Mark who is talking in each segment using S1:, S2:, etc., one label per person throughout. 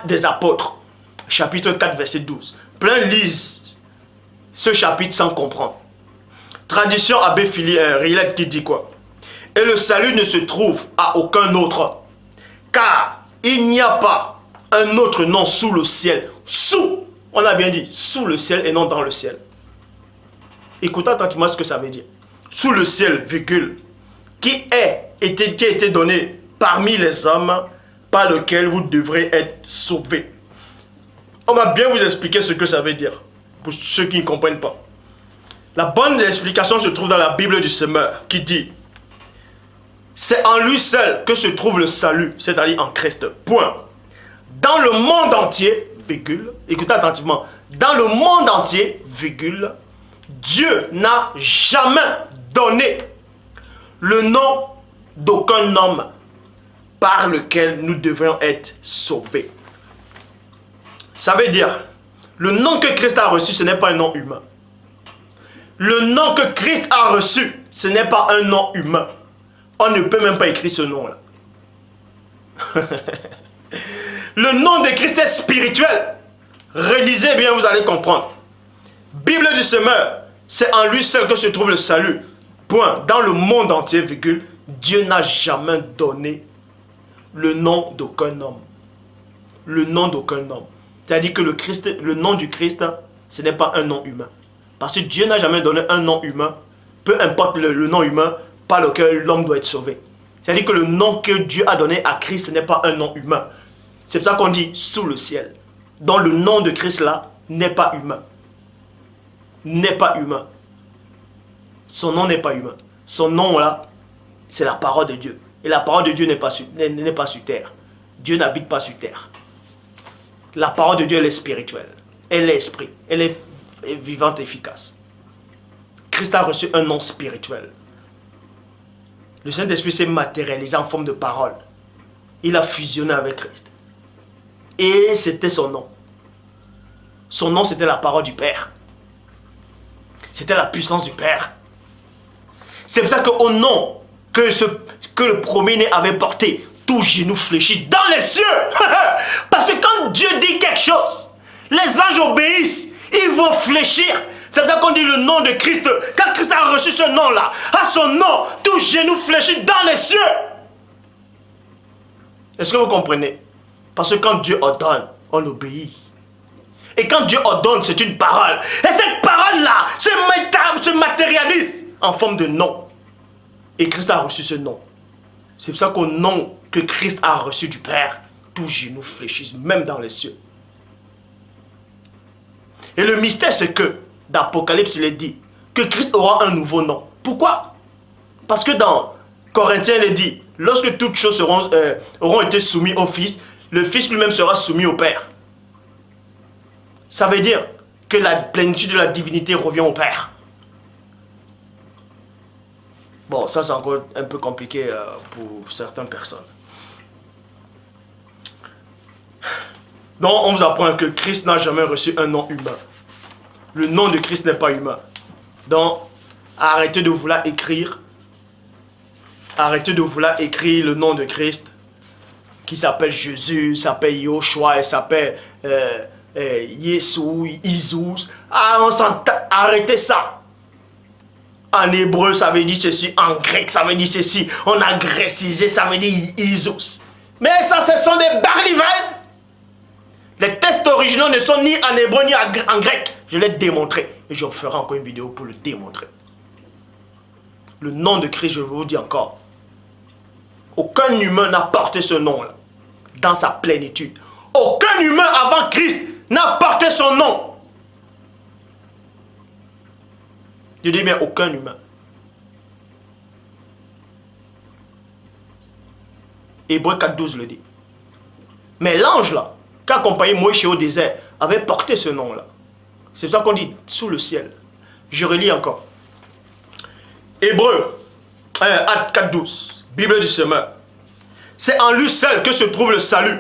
S1: Actes des Apôtres, chapitre 4, verset 12. Plein lisent ce chapitre sans comprendre. Tradition Abbé Rilette qui dit quoi? Et le salut ne se trouve à aucun autre, car il n'y a pas un autre nom sous le ciel. Sous, on a bien dit, sous le ciel et non dans le ciel. Écoutez attentivement ce que ça veut dire. Sous le ciel, virgule, qui a été donné parmi les hommes, par lequel vous devrez être sauvés. On va bien vous expliquer ce que ça veut dire, pour ceux qui ne comprennent pas. La bonne explication se trouve dans la Bible du Semeur, qui dit: c'est en lui seul que se trouve le salut, c'est-à-dire en Christ. Point. Dans le monde entier, virgule, écoutez attentivement, dans le monde entier, virgule, Dieu n'a jamais donné le nom d'aucun homme par lequel nous devrions être sauvés. Ça veut dire, le nom que Christ a reçu, ce n'est pas un nom humain. Le nom que Christ a reçu, ce n'est pas un nom humain. On ne peut même pas écrire ce nom-là. Le nom de Christ est spirituel. Relisez bien, vous allez comprendre. Bible du Semeur, c'est en lui seul que se trouve le salut. Point. Dans le monde entier, virgule, Dieu n'a jamais donné le nom d'aucun homme. Le nom d'aucun homme. C'est-à-dire que le nom du Christ, ce n'est pas un nom humain. Parce que Dieu n'a jamais donné un nom humain, peu importe le nom humain par lequel l'homme doit être sauvé. C'est-à-dire que le nom que Dieu a donné à Christ, ce n'est pas un nom humain. C'est pour ça qu'on dit sous le ciel. Donc le nom de Christ là n'est pas humain. N'est pas humain. Son nom n'est pas humain. Son nom là, c'est la parole de Dieu. Et la parole de Dieu n'est pas sur terre. Dieu n'habite pas sur terre. La parole de Dieu, elle est spirituelle. Elle est esprit. Elle est vivante et efficace. Christ a reçu un nom spirituel. Le Saint-Esprit s'est matérialisé en forme de parole. Il a fusionné avec Christ. Et c'était son nom. Son nom, c'était la parole du Père. C'était la puissance du Père. C'est pour ça qu'au nom que le premier-né avait porté, tout genou fléchit dans les cieux. Parce que quand Dieu dit quelque chose, les anges obéissent, ils vont fléchir. C'est pour ça qu'on dit le nom de Christ. Quand Christ a reçu ce nom-là, à son nom, tout genou fléchit dans les cieux. Est-ce que vous comprenez? Parce que quand Dieu ordonne, on obéit. Et quand Dieu ordonne, c'est une parole. Et cette parole-là se matérialise en forme de nom. Et Christ a reçu ce nom. C'est pour ça qu'au nom que Christ a reçu du Père, tout genou fléchisse, même dans les cieux. Et le mystère, c'est que, d'Apocalypse, il est dit que Christ aura un nouveau nom. Pourquoi? Parce que dans Corinthiens, il est dit, lorsque toutes choses auront été soumises au Fils, le Fils lui-même sera soumis au Père. Ça veut dire que la plénitude de la divinité revient au Père. Bon, ça c'est encore un peu compliqué pour certaines personnes. Donc on vous apprend que Christ n'a jamais reçu un nom humain. Le nom de Christ n'est pas humain. Donc arrêtez de vouloir écrire. Arrêtez de vouloir écrire le nom de Christ qui s'appelle Jésus, s'appelle Yoshua, il s'appelle Yeshua, Isus. Ah, arrêtez ça. En hébreu, ça veut dire ceci. En grec, ça veut dire ceci. On a grécisé, ça veut dire Isus. Mais ça, ce sont des barlivaines. Les textes originaux ne sont ni en hébreu ni en grec. Je l'ai démontré. Et je ferai encore une vidéo pour le démontrer. Le nom de Christ, je vous dis encore. Aucun humain n'a porté ce nom-là. Dans sa plénitude. Aucun humain avant Christ n'a porté son nom. Je dis bien aucun humain. Hébreu 4.12 le dit. Mais l'ange là, qui accompagnait Moïse au désert, avait porté ce nom-là. C'est pour ça qu'on dit sous le ciel. Je relis encore. Hébreu 4.12, Bible du Semeur. C'est en lui seul que se trouve le salut.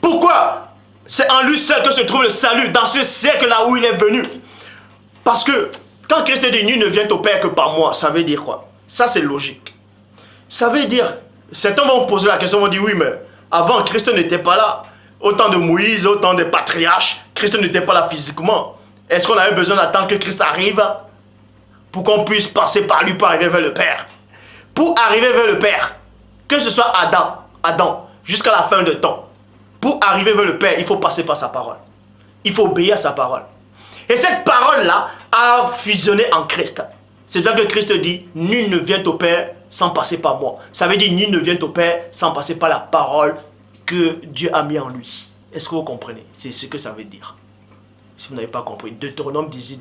S1: Pourquoi? C'est en lui seul que se trouve le salut dans ce siècle-là où il est venu. Parce que quand Christ dit nul ne vient au Père que par moi, ça veut dire quoi? Ça c'est logique. Ça veut dire, certains vont poser la question, vont dire oui mais avant Christ n'était pas là. Au temps de Moïse, au temps des patriarches, Christ n'était pas là physiquement. Est-ce qu'on avait besoin d'attendre que Christ arrive pour qu'on puisse passer par lui pour arriver vers le Père? Pour arriver vers le Père, que ce soit Adam, jusqu'à la fin de temps, pour arriver vers le Père, il faut passer par sa parole. Il faut obéir à sa parole. Et cette parole-là a fusionné en Christ. C'est ça que Christ dit, nul ne vient au Père sans passer par moi. Ça veut dire, nul ne vient au Père sans passer par la parole que Dieu a mis en lui. Est-ce que vous comprenez? C'est ce que ça veut dire. Si vous n'avez pas compris, Deutéronome 18,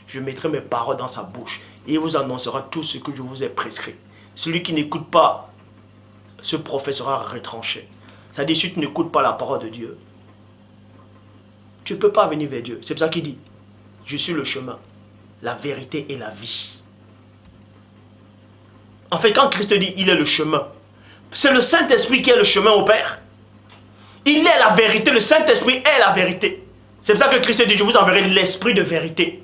S1: je mettrai mes paroles dans sa bouche et il vous annoncera tout ce que je vous ai prescrit. Celui qui n'écoute pas ce prophète sera retranché. C'est-à-dire, si tu n'écoutes pas la parole de Dieu, tu ne peux pas venir vers Dieu. C'est pour ça qu'il dit, je suis le chemin, la vérité et la vie. En fait, quand Christ dit, il est le chemin, c'est le Saint-Esprit qui est le chemin au Père. Il est la vérité, le Saint-Esprit est la vérité. C'est pour ça que Christ dit, je vous enverrai l'esprit de vérité.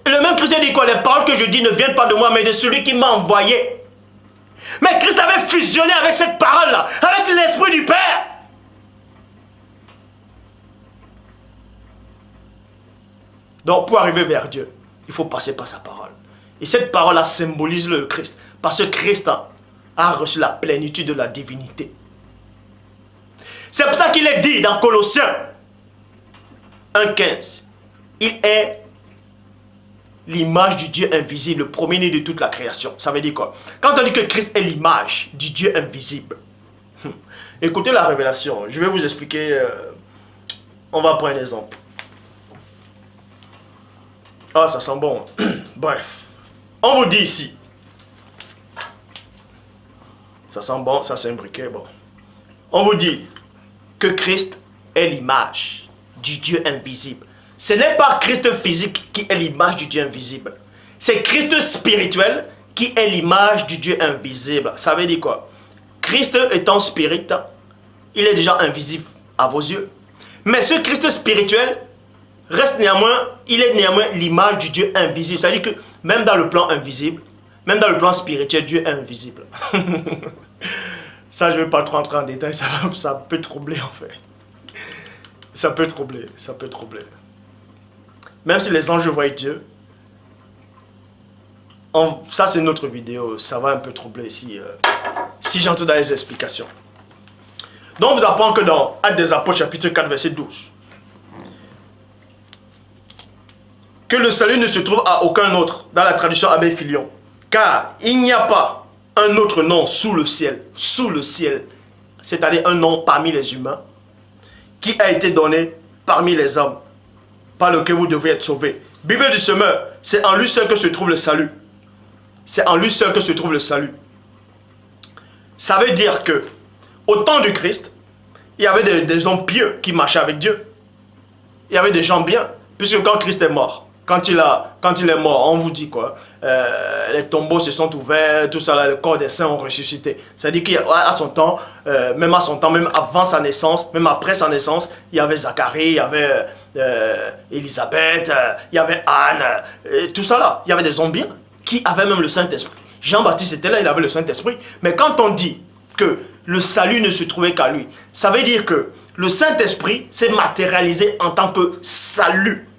S1: Et le même Christ dit quoi? Les paroles que je dis ne viennent pas de moi, mais de celui qui m'a envoyé. Mais Christ avait fusionné avec cette parole-là, avec l'esprit du Père. Donc, pour arriver vers Dieu, il faut passer par sa parole. Et cette parole-là symbolise le Christ. Parce que Christ a reçu la plénitude de la divinité. C'est pour ça qu'il est dit dans Colossiens 1,15. Il est l'image du Dieu invisible, le premier-né de toute la création. Ça veut dire quoi? Quand on dit que Christ est l'image du Dieu invisible, écoutez la révélation. Je vais vous expliquer. On va prendre un exemple. Ah, ça sent bon. Bref. On vous dit ici. Ça sent bon, ça c'est un briquet. Bon. On vous dit que Christ est l'image du Dieu invisible. Ce n'est pas Christ physique qui est l'image du Dieu invisible. C'est Christ spirituel qui est l'image du Dieu invisible. Ça veut dire quoi? Christ étant spirit, il est déjà invisible à vos yeux. Mais ce Christ spirituel reste néanmoins, il est néanmoins l'image du Dieu invisible. C'est-à-dire que même dans le plan invisible, même dans le plan spirituel, Dieu est invisible. Ça, je ne vais pas trop rentrer en détail, ça peut troubler en fait. Ça peut troubler, ça peut troubler. Même si les anges voient Dieu, ça c'est une autre vidéo, ça va un peu troubler si j'entre dans les explications. Donc, on vous apprend que dans Actes des Apôtres, chapitre 4, verset 12, que le salut ne se trouve à aucun autre, dans la traduction Abbé Filion, car il n'y a pas un autre nom sous le ciel, c'est-à-dire un nom parmi les humains, qui a été donné parmi les hommes, par lequel vous devez être sauvés. Bible du semeur, c'est en lui seul que se trouve le salut. C'est en lui seul que se trouve le salut. Ça veut dire que, au temps du Christ, il y avait des hommes pieux qui marchaient avec Dieu. Il y avait des gens bien, puisque quand Christ est mort, quand il est mort, on vous dit quoi? Les tombeaux se sont ouverts, tout ça là, le corps des saints ont ressuscité. C'est-à-dire qu'à son temps, même avant sa naissance, même après sa naissance, il y avait Zacharie, il y avait Élisabeth, il y avait Anne, tout ça là. Il y avait des hommes bien qui avaient même le Saint-Esprit. Jean-Baptiste était là, il avait le Saint-Esprit. Mais quand on dit que le salut ne se trouvait qu'à lui, ça veut dire que le Saint-Esprit s'est matérialisé en tant que salut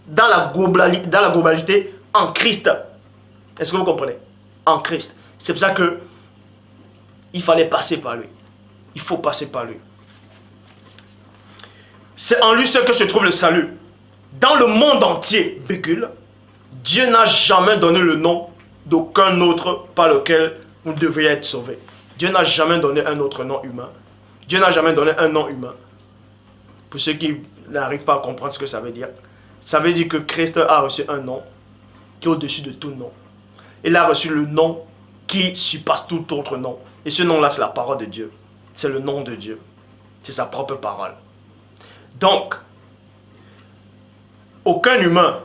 S1: dans la globalité en Christ. Est-ce que vous comprenez? En Christ. C'est pour ça que il fallait passer par lui. Il faut passer par lui. C'est en lui seul que se trouve le salut. Dans le monde entier, Dieu n'a jamais donné le nom d'aucun autre par lequel vous devriez être sauvés. Dieu n'a jamais donné un autre nom humain. Dieu n'a jamais donné un nom humain. Pour ceux qui n'arrivent pas à comprendre ce que ça veut dire. Ça veut dire que Christ a reçu un nom qui est au-dessus de tout nom. Il a reçu le nom qui surpasse tout autre nom. Et ce nom-là, c'est la parole de Dieu. C'est le nom de Dieu. C'est sa propre parole. Donc, aucun humain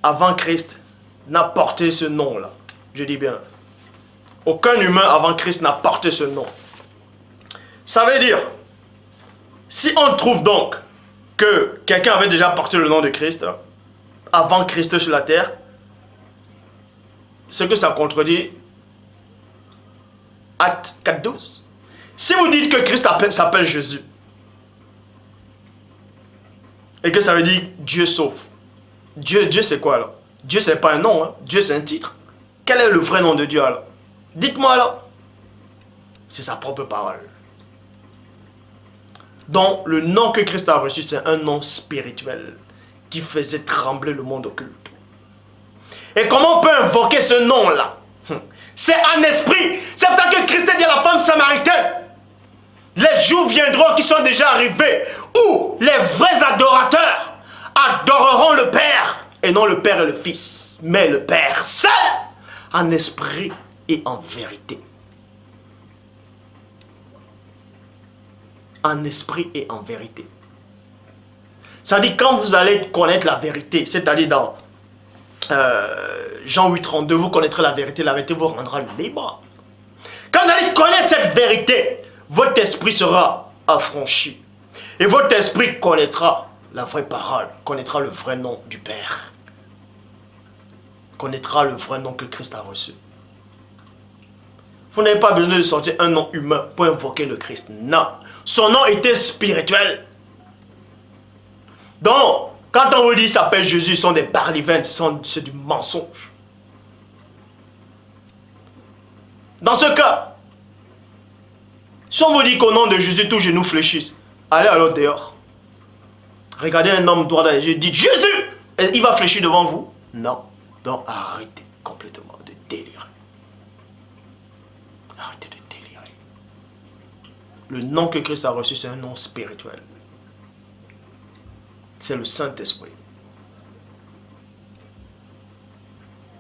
S1: avant Christ n'a porté ce nom-là. Je dis bien. Aucun humain avant Christ n'a porté ce nom. Ça veut dire, si on trouve donc que quelqu'un avait déjà porté le nom de Christ, avant Christ sur la terre, c'est que ça contredit Acte 4.12. Si vous dites que Christ s'appelle Jésus, et que ça veut dire Dieu sauve, Dieu c'est quoi alors? Dieu c'est pas un nom, hein? Dieu c'est un titre. Quel est le vrai nom de Dieu alors? Dites-moi alors. C'est sa propre parole. Donc le nom que Christ a reçu, c'est un nom spirituel qui faisait trembler le monde occulte. Et comment on peut invoquer ce nom-là? C'est en esprit. C'est pour ça que Christ dit à la femme samaritaine, les jours viendront qui sont déjà arrivés, où les vrais adorateurs adoreront le Père, et non le Père et le Fils, mais le Père seul, en esprit et en vérité. En esprit et en vérité. Ça dit quand vous allez connaître la vérité, c'est-à-dire dans Jean 8,32, vous connaîtrez la vérité vous rendra libre. Quand vous allez connaître cette vérité, votre esprit sera affranchi. Et votre esprit connaîtra la vraie parole, connaîtra le vrai nom du Père. Connaîtra le vrai nom que Christ a reçu. Vous n'avez pas besoin de sortir un nom humain pour invoquer le Christ. Non. Son nom était spirituel. Donc, quand on vous dit qu'il s'appelle Jésus, ce sont des barlivènes, c'est du mensonge. Dans ce cas, si on vous dit qu'au nom de Jésus, tous genoux fléchissent, allez alors dehors. Regardez un homme droit dans les yeux, dites Jésus, et il va fléchir devant vous? Non. Donc arrêtez complètement de délirer. Arrêtez de délirer. Le nom que Christ a reçu, c'est un nom spirituel. C'est le Saint-Esprit.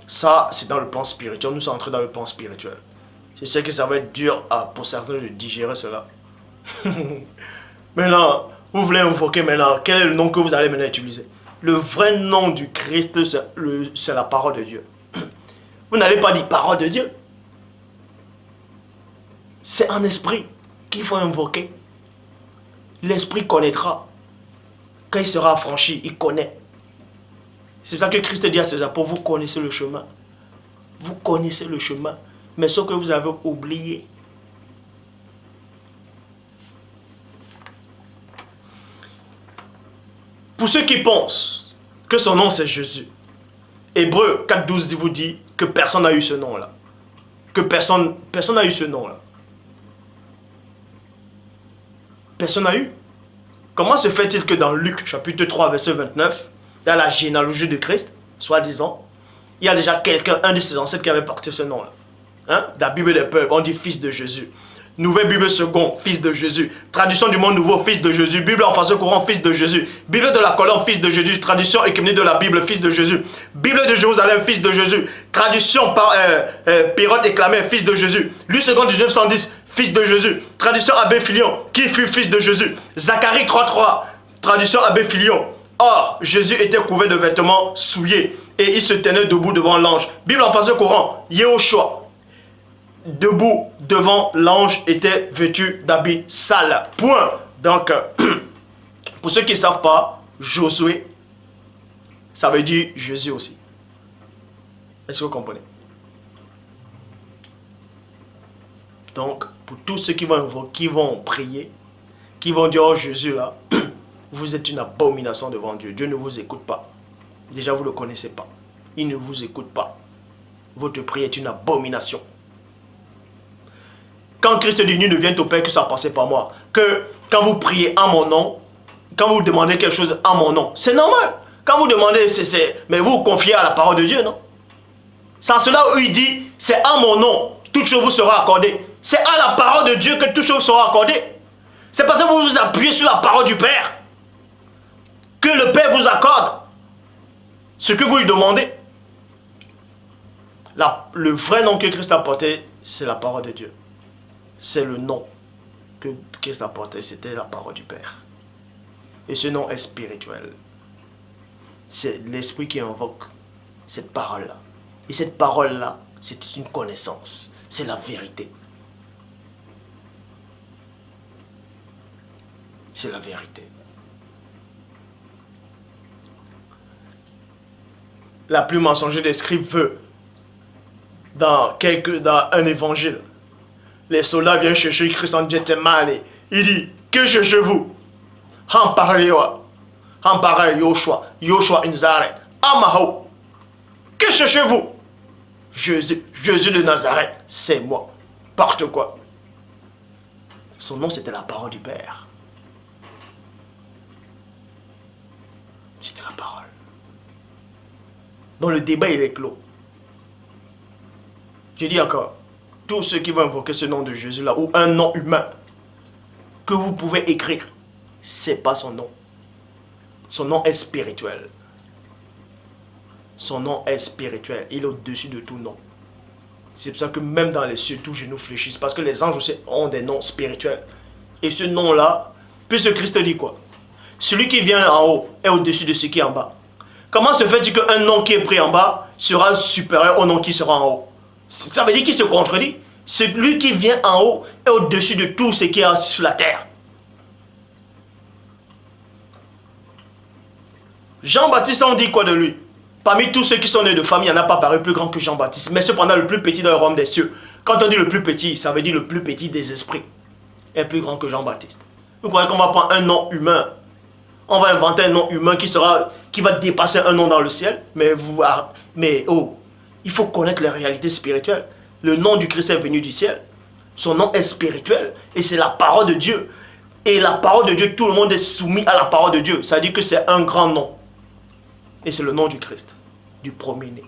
S1: Ça, c'est dans le plan spirituel. Nous sommes entrés dans le plan spirituel. Je sais que ça va être dur pour certains de digérer cela. Maintenant, vous voulez invoquer maintenant, quel est le nom que vous allez maintenant utiliser? Le vrai nom du Christ, c'est la parole de Dieu. Vous n'allez pas dire parole de Dieu. C'est en esprit qu'il faut invoquer. L'esprit connaîtra. Quand il sera affranchi, il connaît. C'est ça que Christ dit à ses apôtres, vous connaissez le chemin. Vous connaissez le chemin. Mais ce que vous avez oublié. Pour ceux qui pensent que son nom c'est Jésus, Hébreux 4,12 vous dit que personne n'a eu ce nom-là. Que personne n'a eu ce nom-là. Personne n'a eu. Comment se fait-il que dans Luc chapitre 3 verset 29, dans la généalogie de Christ, soi-disant, il y a déjà quelqu'un, un de ses ancêtres qui avait porté ce nom-là. Hein? Dans la Bible des peuples, on dit fils de Jésus. Nouvelle Bible seconde, fils de Jésus. Traduction du monde nouveau, fils de Jésus. Bible en français courant, fils de Jésus. Bible de la colonne, fils de Jésus. Traduction écuménique de la Bible, fils de Jésus. Bible de Jérusalem, fils de Jésus. Traduction par Pérote et Clamé, fils de Jésus. Luc second 1910, fils de Jésus. Traduction Abbé Filion, qui fut fils de Jésus. Zacharie 3,3, traduction Abbé Filion. Or, Jésus était couvert de vêtements souillés et il se tenait debout devant l'ange. Bible en français courant, Yehoshua. Debout devant l'ange était vêtu d'habits sales. Point. Donc, pour ceux qui ne savent pas, Josué, ça veut dire Jésus aussi. Est-ce que vous comprenez? Donc, pour tous ceux qui vont prier, qui vont dire, oh Jésus là, vous êtes une abomination devant Dieu. Dieu ne vous écoute pas. Déjà, vous ne le connaissez pas. Il ne vous écoute pas. Votre prière est une abomination. Quand Christ dit, ne vient au Père que ça passe par moi. Que quand vous priez en mon nom, quand vous demandez quelque chose en mon nom, c'est normal. Quand vous demandez, mais vous vous confiez à la parole de Dieu, non? C'est en cela où il dit, c'est en mon nom, toute chose vous sera accordée. C'est à la parole de Dieu que toute chose sera accordée. C'est parce que vous vous appuyez sur la parole du Père que le Père vous accorde ce que vous lui demandez. Le vrai nom que Christ a porté, c'est la parole de Dieu. C'est le nom que Christ a porté, c'était la parole du Père. Et ce nom est spirituel. C'est l'esprit qui invoque cette parole-là. Et cette parole-là, c'est une connaissance. C'est la vérité. C'est la vérité. La plus mensongère des scribes veut, dans un évangile, Les soldats viennent chercher Christ en Gethsemane. Il dit, que cherchez-vous? Hampara Yoshua Nazareth. Amaho. Que cherchez-vous? Jésus de Nazareth, c'est moi. Porte quoi? Son nom, c'était la parole du Père. C'était la parole. Donc le débat, il est clos. Je dis encore, tous ceux qui vont invoquer ce nom de Jésus là, ou un nom humain, que vous pouvez écrire, c'est pas son nom. Son nom est spirituel. Son nom est spirituel. Il est au-dessus de tout nom. C'est pour ça que même dans les cieux, tous genoux fléchissent. Parce que les anges aussi ont des noms spirituels. Et ce nom-là, puisque Christ dit quoi? Celui qui vient en haut est au-dessus de ce qui est en bas. Comment se fait-il qu'un nom qui est pris en bas sera supérieur au nom qui sera en haut? Ça veut dire qu'il se contredit. Celui qui vient en haut est au-dessus de tout ce qui est sur la terre. Jean-Baptiste, on dit quoi de lui? Parmi tous ceux qui sont nés de famille, il n'y en a pas paru plus grand que Jean-Baptiste. Mais cependant, le plus petit dans le royaume des cieux. Quand on dit le plus petit, ça veut dire le plus petit des esprits. Est plus grand que Jean-Baptiste. Vous croyez qu'on va prendre un nom humain? On va inventer un nom humain qui va dépasser un nom dans le ciel? Mais il faut connaître les réalités spirituelles. Le nom du Christ est venu du ciel. Son nom est spirituel. Et c'est la parole de Dieu. Et la parole de Dieu, tout le monde est soumis à la parole de Dieu. Ça veut dire que c'est un grand nom. Et c'est le nom du Christ, du premier-né.